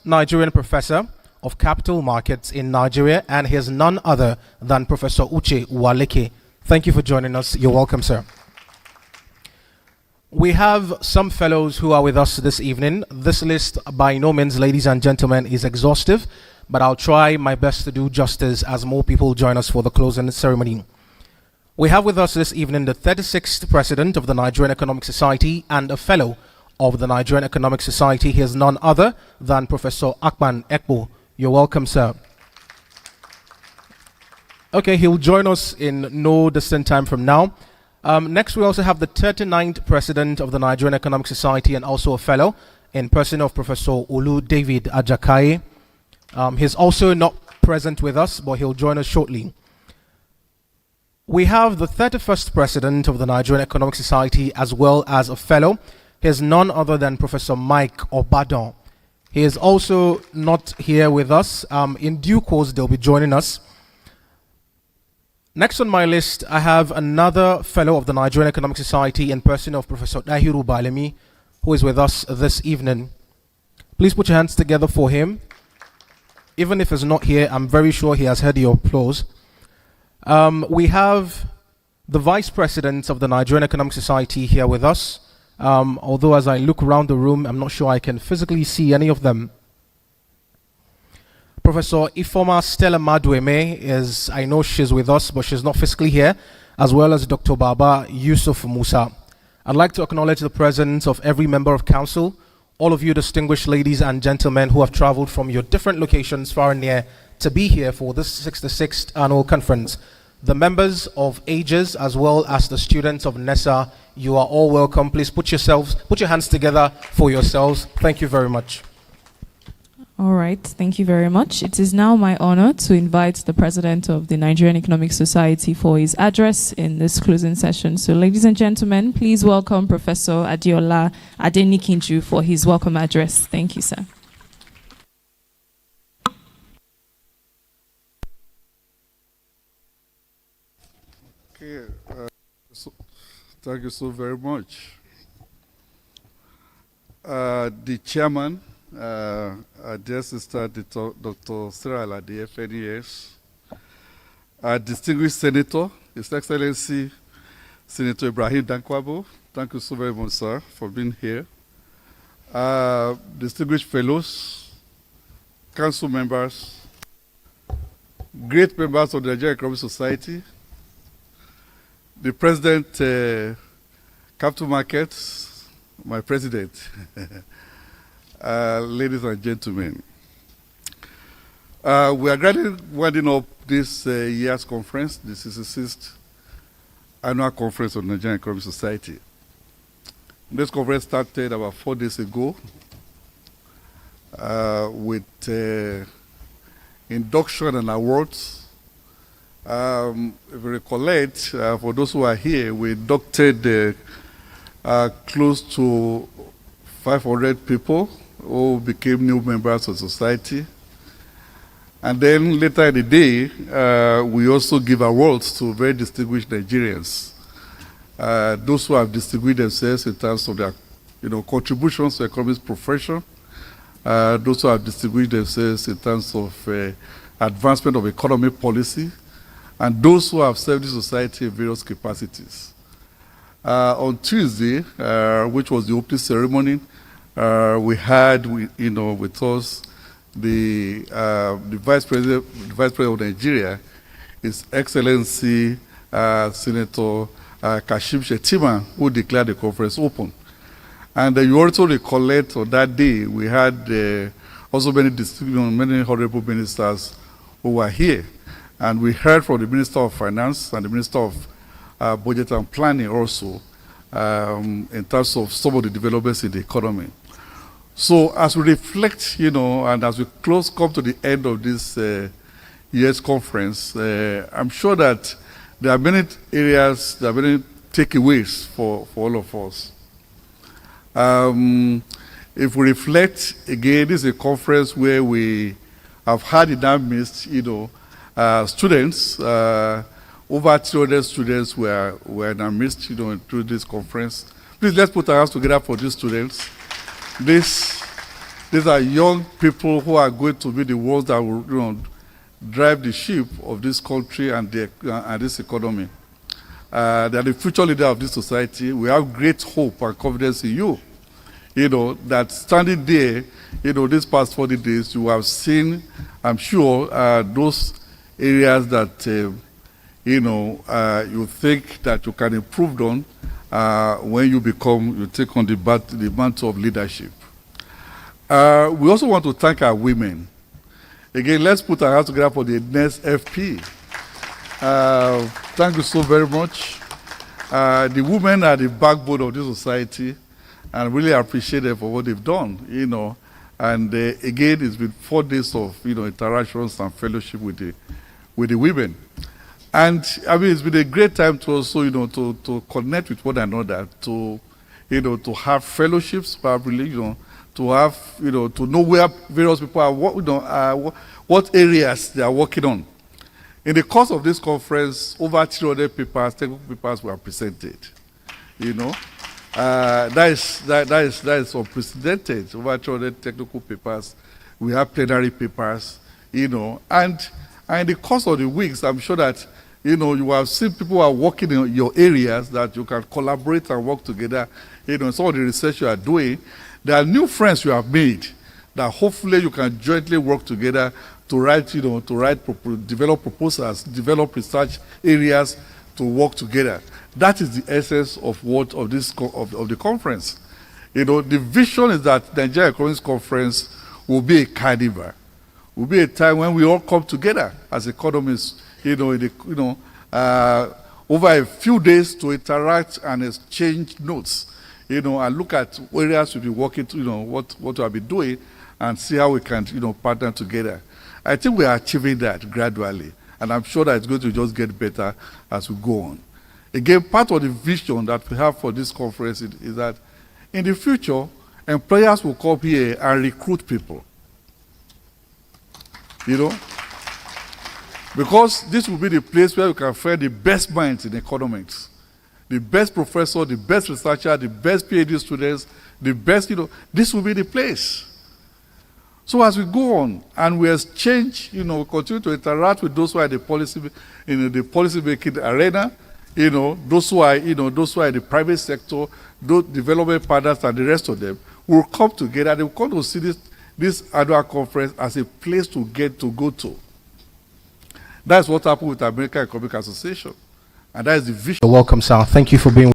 Nigerian professor of capital markets in Nigeria, and he is none other than Professor 𝐍𝐄𝐒 66𝐓𝐇. Thank you for joining us. You're welcome, sir. We have some fellows who are with us this evening. This list, by no means, ladies and gentlemen, is exhaustive, but I'll try my best to do justice as more people join us for the closing ceremony. We have with us this evening the 36th President of the Nigerian Economic Society and a Fellow of the Nigerian Economic Society. He is none other than Professor Akpan Ekpo. You're welcome, sir. Okay, he'll join us in no distant time from now. Next, we also have the 39th President of the Nigerian Economic Society and also a Fellow in person of Professor Olu David Ajakai. He's also not present with us, but he'll join us shortly. We have the 31st President of the Nigerian Economic Society as well as a Fellow. He is none other than Professor Mike Obadan. He is also not here with us. In due course, they'll be joining us. Next on my list, I have another Fellow of the Nigerian Economic Society in person of Professor Dahiru Balemi, who is with us this evening. Please put your hands together for him. Even if he's not here, I'm very sure he has heard your applause. We have the Vice President of the Nigerian Economic Society here with us. Although as I look around the room, I'm not sure I can physically see any of them. Professor Ifoma Stella Madueme is, I know she's with us, but she's not physically here, as well as Dr. Baba Yusuf Musa. I'd like to acknowledge the presence of every member of council, all of you distinguished ladies and gentlemen who have traveled from your different locations far and near to be here for this 66th annual conference. The members of AGES as well as the students of NESA, you are all welcome. Please put your hands together for yourselves. Thank you very much. All right, thank you very much. It is now my honor to invite the President of the Nigerian Economic Society for his address in this closing session. So ladies and gentlemen, please welcome Professor Adeola Adenikinju for his welcome address. Thank you, sir. Okay, thank you so very much. The chairman, dear sister, Dr. Sarah Alade, FNES, distinguished senator, His Excellency Senator Ibrahim Dankwabo, thank you so very much, sir, for being here. Distinguished fellows, council members, great members of the Nigerian Economic Society, the President, Capital Markets, my President, ladies and gentlemen. We are gradually winding up this year's conference. This is the 66th annual conference of the Nigerian Economic Society. This conference started about 4 days ago with induction and awards. If you recollect, for those who are here, we inducted close to 500 people who became new members of society. And then later in the day, we also give awards to very distinguished Nigerians. Those who have distinguished themselves in terms of their contributions to the economic profession, those who have distinguished themselves in terms of advancement of economic policy, and those who have served the society in various capacities. On Tuesday, which was the opening ceremony, we had with us the Vice President of Nigeria, His Excellency Senator Kashim Shettima, who declared the conference open. And you also recollect on that day, we had also many honorable ministers who were here. And we heard from the Minister of Finance and the Minister of Budget and Planning also in terms of some of the developments in the economy. So as we reflect, and as we come to the end of this year's conference, I'm sure that there are many areas, there are many takeaways for all of us. If we reflect, again, this is a conference where we have had in our midst, students, over 200 students were in our midst, through this conference. Please, let's put our hands together for these students. This these are young people who are going to be the ones that will, drive the ship of this country and this economy. They are the future leader of this society. We have great hope and confidence in you. That standing there, these past 40 days, you have seen, I'm sure, those areas that, you think that you can improve on when you take on the mantle of leadership. We also want to thank our women. Again, let's put our hands together for the next FP. Thank you so very much. The women are the backbone of this society, and really appreciate them for what they've done, And again, it's been 4 days of, interactions and fellowship with the women. And I mean, it's been a great time to also, to connect with one another, to have fellowships, probably, to have, to know where various people are, what areas they are working on. In the course of this conference, over 300 papers, technical papers were presented. That is unprecedented. Over 200 technical papers. We have plenary papers, and in the course of the weeks, I'm sure that, you have seen people who are working in your areas that you can collaborate and work together, in some of the research you are doing. There are new friends you have made that hopefully you can jointly work together to write, develop proposals, develop research areas to work together. That is the essence of the conference. The vision is that the Nigeria Economics Conference will be a carnival. Will be a time when we all come together as economists, over a few days to interact and exchange notes, and look at areas we'll be working to, what we'll be doing, and see how we can, partner together. I think we are achieving that gradually, and I'm sure that it's going to just get better as we go on. Again, part of the vision that we have for this conference is that in the future, employers will come here and recruit people. Because this will be the place where you can find the best minds in economics, the best professor, the best researcher, the best PhD students, the best, this will be the place. So as we go on and we exchange, we continue to interact with those who are in the policy making arena, those who are in the private sector, those development partners and the rest of them will come together. They will come to see this annual conference as a place to go to. That's what happened with the American Economic Association. And that is the vision. You're welcome, sir. Thank you for being